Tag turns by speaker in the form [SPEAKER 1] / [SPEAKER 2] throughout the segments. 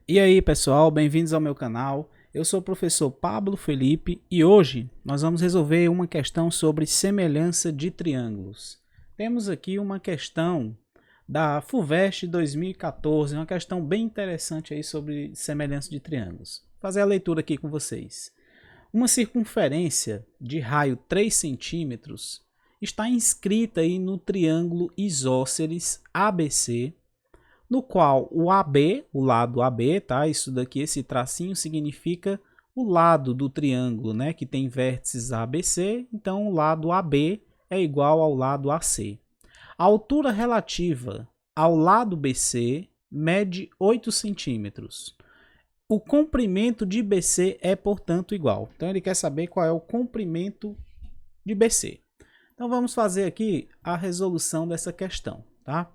[SPEAKER 1] E aí, pessoal, bem-vindos ao meu canal. Eu sou o professor Pablo Felipe e hoje nós vamos resolver uma questão sobre semelhança de triângulos. Temos aqui uma questão da FUVEST 2014, uma questão bem interessante aí sobre semelhança de triângulos. Vou fazer a leitura aqui com vocês. Uma circunferência de raio 3 centímetros está inscrita aí no triângulo isósceles ABC, no qual o AB, o lado AB, tá? Isso daqui, esse tracinho significa o lado do triângulo, né? Que tem vértices ABC, então o lado AB é igual ao lado AC. A altura relativa ao lado BC mede 8 centímetros. O comprimento de BC é, portanto, igual. Então ele quer saber qual é o comprimento de BC. Então vamos fazer aqui a resolução dessa questão, tá?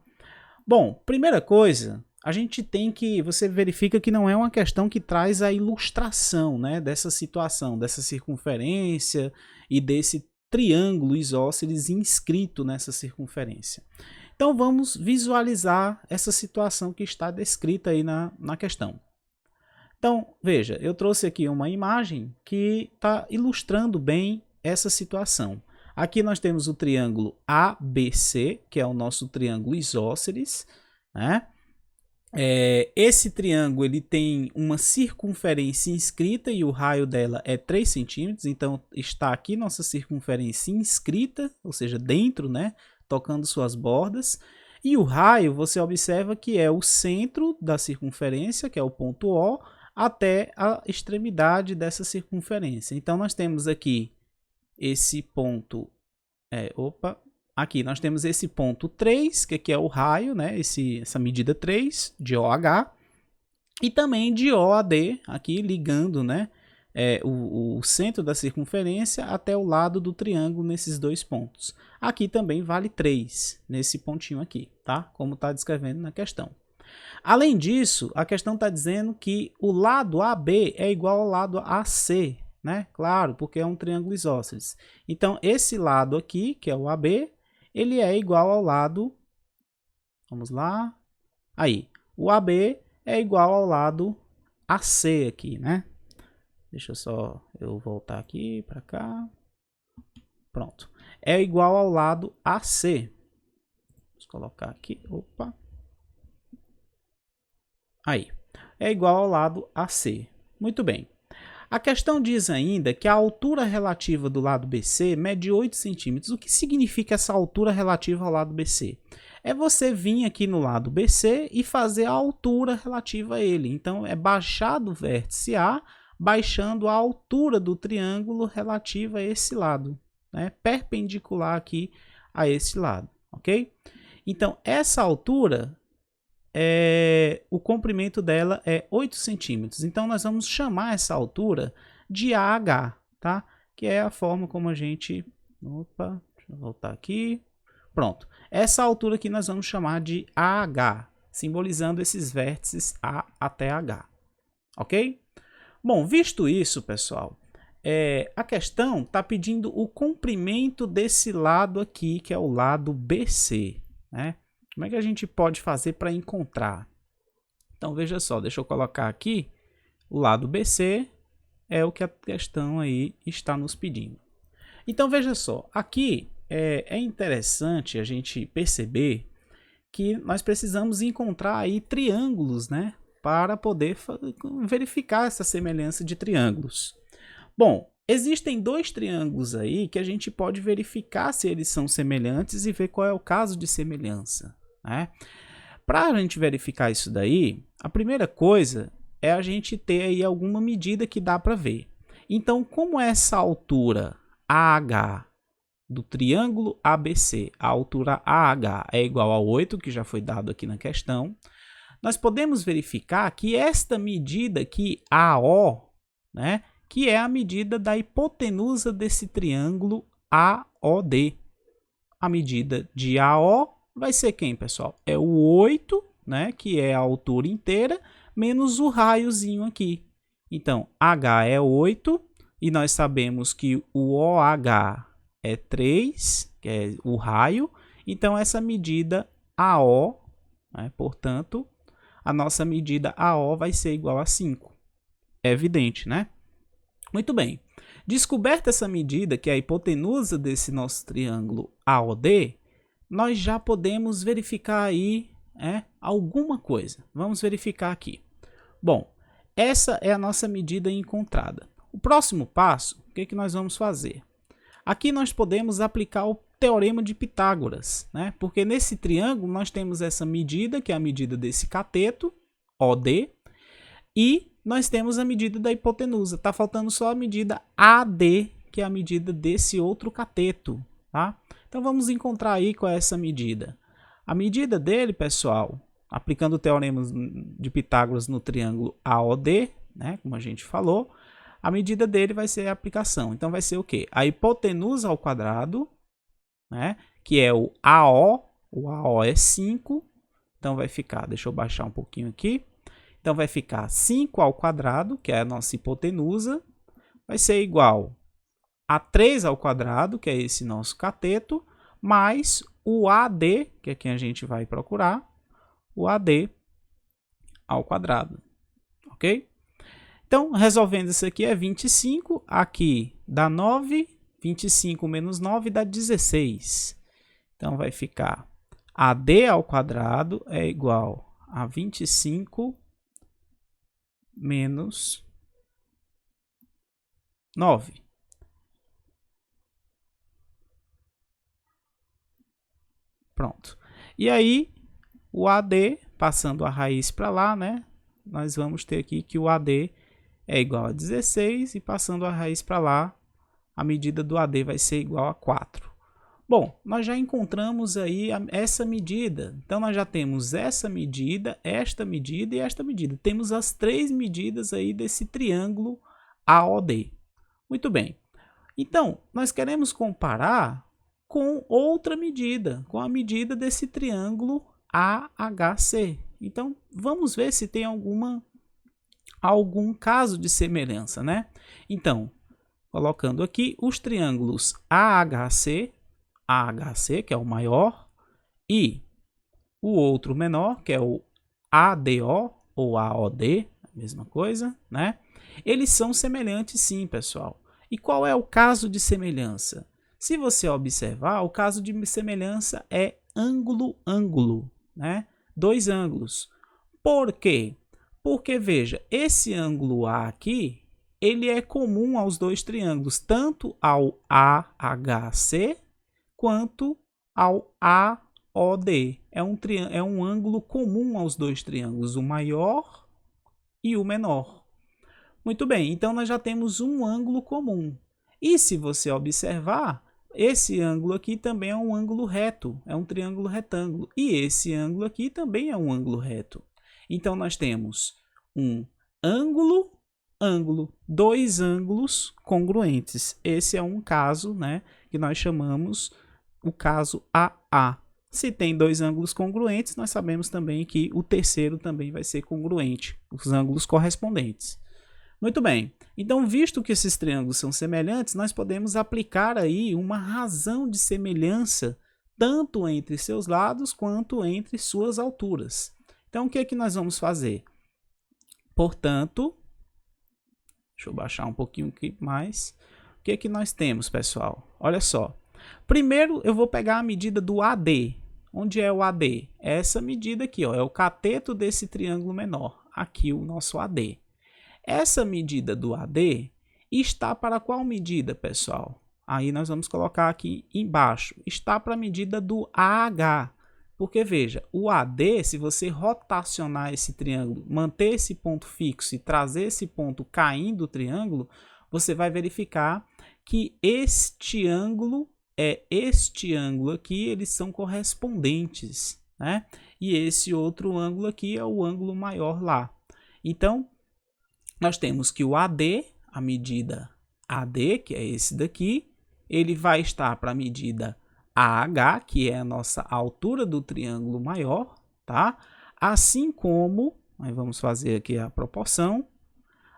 [SPEAKER 1] Bom, primeira coisa, a gente tem que, você verifica que não é uma questão que traz a ilustração, né, dessa situação, dessa circunferência e desse triângulo isósceles inscrito nessa circunferência. Então vamos visualizar essa situação que está descrita aí na questão. Então, veja, eu trouxe aqui uma imagem que está ilustrando bem essa situação. Aqui nós temos o triângulo ABC, que é o nosso triângulo isósceles, né? Esse triângulo ele tem uma circunferência inscrita e o raio dela é 3 centímetros, então está aqui nossa circunferência inscrita, ou seja, dentro, né? Tocando suas bordas. E o raio, você observa que é o centro da circunferência, que é o ponto O, até a extremidade dessa circunferência. Então nós temos aqui esse ponto, aqui nós temos esse ponto 3, que aqui é o raio, né, essa medida 3 de OH, e também de OAD, aqui ligando, né, o centro da circunferência até o lado do triângulo nesses dois pontos. Aqui também vale 3, nesse pontinho aqui, tá? Como está descrevendo na questão. Além disso, a questão está dizendo que o lado AB é igual ao lado AC, né? Claro, porque é um triângulo isósceles. Então, esse lado aqui, que é o AB, ele é igual ao lado... Vamos lá. Aí, o AB é igual ao lado AC aqui, né? Deixa eu voltar aqui para cá. Pronto. É igual ao lado AC. Vamos colocar aqui. Opa. Aí, é igual ao lado AC. Muito bem. A questão diz ainda que a altura relativa do lado BC mede 8 centímetros. O que significa essa altura relativa ao lado BC? É você vir aqui no lado BC e fazer a altura relativa a ele. Então, é baixar do vértice A, baixando a altura do triângulo relativa a esse lado, né? Perpendicular aqui a esse lado, ok? Então, essa altura... o comprimento dela é 8 centímetros. Então, nós vamos chamar essa altura de AH, tá? Que é a forma como a gente... Opa, deixa eu voltar aqui. Pronto. Essa altura aqui nós vamos chamar de AH, simbolizando esses vértices A até H. Ok? Bom, visto isso, pessoal, a questão está pedindo o comprimento desse lado aqui, que é o lado BC, né? Como é que a gente pode fazer para encontrar? Então, veja só, deixa eu colocar aqui, o lado BC é o que a questão aí está nos pedindo. Então, veja só, aqui é interessante a gente perceber que nós precisamos encontrar aí triângulos, né, para poder verificar essa semelhança de triângulos. Bom, existem dois triângulos aí que a gente pode verificar se eles são semelhantes e ver qual é o caso de semelhança, né? Para a gente verificar isso daí, a primeira coisa é a gente ter aí alguma medida que dá para ver. Então, como essa altura AH do triângulo ABC, a altura AH é igual a 8, que já foi dado aqui na questão, nós podemos verificar que esta medida aqui, AO, né, que é a medida da hipotenusa desse triângulo AOD. A medida de AO vai ser quem, pessoal? É o 8, né, que é a altura inteira, menos o raiozinho aqui. Então, H é 8, e nós sabemos que o OH é 3, que é o raio. Então, essa medida AO, né, portanto, a nossa medida AO vai ser igual a 5. É evidente, né? Muito bem. Descoberta essa medida, que é a hipotenusa desse nosso triângulo AOD, nós já podemos verificar aí alguma coisa. Vamos verificar aqui. Bom, essa é a nossa medida encontrada. O próximo passo, o que nós vamos fazer? Aqui nós podemos aplicar o teorema de Pitágoras, né? Porque nesse triângulo nós temos essa medida, que é a medida desse cateto, OD, e nós temos a medida da hipotenusa. Está faltando só a medida AD, que é a medida desse outro cateto, tá? Então vamos encontrar aí qual é essa medida. A medida dele, pessoal, aplicando o teorema de Pitágoras no triângulo AOD, né, como a gente falou, a medida dele vai ser a aplicação. Então vai ser o quê? A hipotenusa ao quadrado, né, que é o AO é 5, então vai ficar, deixa eu baixar um pouquinho aqui, então vai ficar 5 ao quadrado, que é a nossa hipotenusa, vai ser igual a 3 ao quadrado, que é esse nosso cateto, mais o AD, que é quem a gente vai procurar, o AD ao quadrado, ok? Então, resolvendo isso aqui é 25, aqui dá 9, 25 menos 9 dá 16. Então, vai ficar AD ao quadrado é igual a 25 menos 9. Pronto. E aí, o AD, passando a raiz para lá, né? Nós vamos ter aqui que o AD é igual a 16 e passando a raiz para lá, a medida do AD vai ser igual a 4. Bom, nós já encontramos aí essa medida. Então, nós já temos essa medida, esta medida e esta medida. Temos as três medidas aí desse triângulo AOD. Muito bem. Então, nós queremos comparar com outra medida, com a medida desse triângulo AHC. Então, vamos ver se tem algum caso de semelhança, né? Então, colocando aqui os triângulos AHC, que é o maior, e o outro menor, que é o ADO ou AOD, a mesma coisa, né? Eles são semelhantes sim, pessoal. E qual é o caso de semelhança? Se você observar, o caso de semelhança é ângulo-ângulo, né? Dois ângulos. Por quê? Porque, veja, esse ângulo A aqui, ele é comum aos dois triângulos, tanto ao AHC quanto ao AOD. É um ângulo comum aos dois triângulos, o maior e o menor. Muito bem, então nós já temos um ângulo comum. E se você observar, esse ângulo aqui também é um ângulo reto, é um triângulo retângulo. E esse ângulo aqui também é um ângulo reto. Então, nós temos um ângulo, dois ângulos congruentes. Esse é um caso, né, que nós chamamos o caso AA. Se tem dois ângulos congruentes, nós sabemos também que o terceiro também vai ser congruente, os ângulos correspondentes. Muito bem, então visto que esses triângulos são semelhantes, nós podemos aplicar aí uma razão de semelhança tanto entre seus lados quanto entre suas alturas. Então o que é que nós vamos fazer? Portanto, deixa eu baixar um pouquinho aqui mais. O que é que nós temos, pessoal? Olha só. Primeiro eu vou pegar a medida do AD. Onde é o AD? Essa medida aqui, ó, é o cateto desse triângulo menor. Aqui o nosso AD. Essa medida do AD está para qual medida, pessoal? Aí nós vamos colocar aqui embaixo. Está para a medida do AH. Porque, veja, o AD, se você rotacionar esse triângulo, manter esse ponto fixo e trazer esse ponto caindo do triângulo, você vai verificar que este ângulo aqui, eles são correspondentes, né? E esse outro ângulo aqui é o ângulo maior lá. Então, nós temos que o AD, a medida AD, que é esse daqui, ele vai estar para a medida AH, que é a nossa altura do triângulo maior, tá? Assim como, aí vamos fazer aqui a proporção,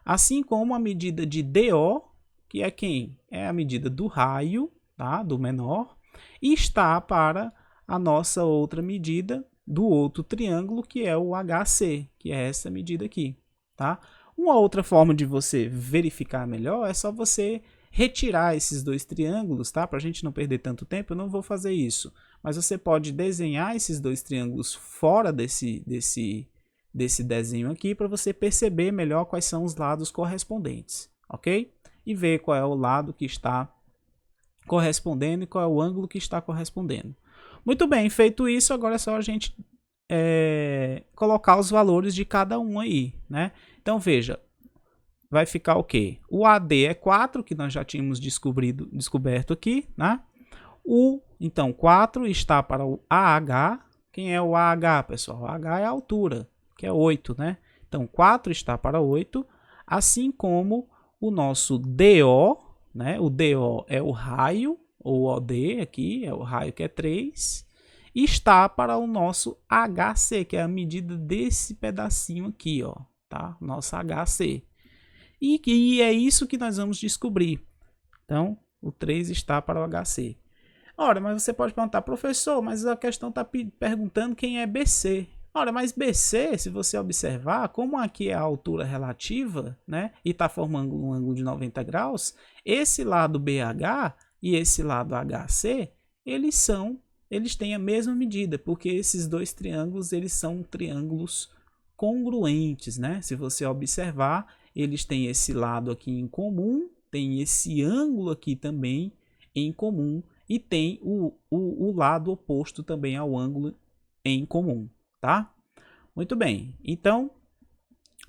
[SPEAKER 1] assim como a medida de DO, que é quem? É a medida do raio, tá? Do menor, e está para a nossa outra medida, do outro triângulo, que é o HC, que é essa medida aqui, tá? Uma outra forma de você verificar melhor é só você retirar esses dois triângulos, tá? Para a gente não perder tanto tempo, eu não vou fazer isso. Mas você pode desenhar esses dois triângulos fora desse desenho aqui para você perceber melhor quais são os lados correspondentes, ok? E ver qual é o lado que está correspondendo e qual é o ângulo que está correspondendo. Muito bem, feito isso, agora é só a gente colocar os valores de cada um aí, né? Então veja, vai ficar o quê? O AD é 4, que nós já tínhamos descoberto aqui, né? Então 4 está para o AH. Quem é o AH, pessoal? O AH é a altura, que é 8, né? Então 4 está para 8, assim como o nosso DO, né? O DO é o raio, ou OD aqui, é o raio que é 3, e está para o nosso HC, que é a medida desse pedacinho aqui, ó, tá? Nosso HC. E é isso que nós vamos descobrir. Então, o 3 está para o HC. Ora, mas você pode perguntar, professor, mas a questão está perguntando quem é BC. Ora, mas BC, se você observar, como aqui é a altura relativa, né, e está formando um ângulo de 90 graus, esse lado BH e esse lado HC, eles têm a mesma medida, porque esses dois triângulos, eles são triângulos congruentes, né? Se você observar, eles têm esse lado aqui em comum, tem esse ângulo aqui também em comum, e tem o lado oposto também ao ângulo em comum, tá? Muito bem, então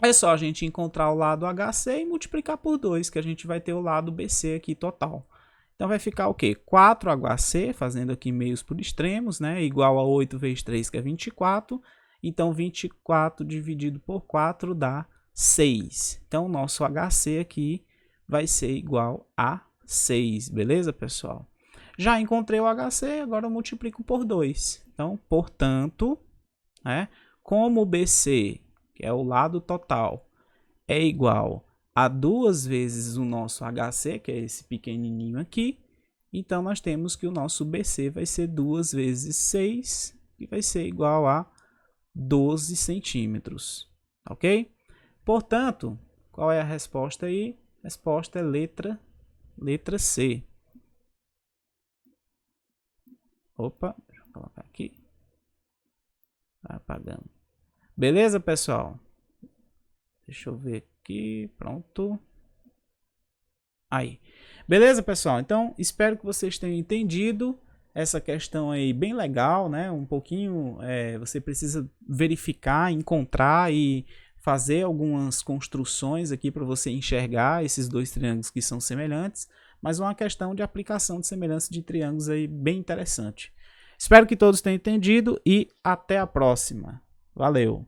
[SPEAKER 1] é só a gente encontrar o lado HC e multiplicar por 2, que a gente vai ter o lado BC aqui total. Então vai ficar o quê? 4HC, fazendo aqui meios por extremos, né? Igual a 8 vezes 3, que é 24. Então 24 dividido por 4 dá 6. Então o nosso HC aqui vai ser igual a 6, beleza, pessoal? Já encontrei o HC, agora eu multiplico por 2. Então, portanto, né, como o BC, que é o lado total, é igual a 2 vezes o nosso HC, que é esse pequenininho aqui, então nós temos que o nosso BC vai ser 2 vezes 6, que vai ser igual a 12 centímetros, ok? Portanto, qual é a resposta aí? A resposta é letra C. Opa, deixa eu colocar aqui. Tá apagando. Beleza, pessoal? Deixa eu ver aqui, pronto. Aí. Beleza, pessoal? Então, espero que vocês tenham entendido essa questão aí bem legal, né? Um pouquinho, você precisa verificar, encontrar e fazer algumas construções aqui para você enxergar esses dois triângulos que são semelhantes, mas uma questão de aplicação de semelhança de triângulos aí bem interessante. Espero que todos tenham entendido e até a próxima. Valeu!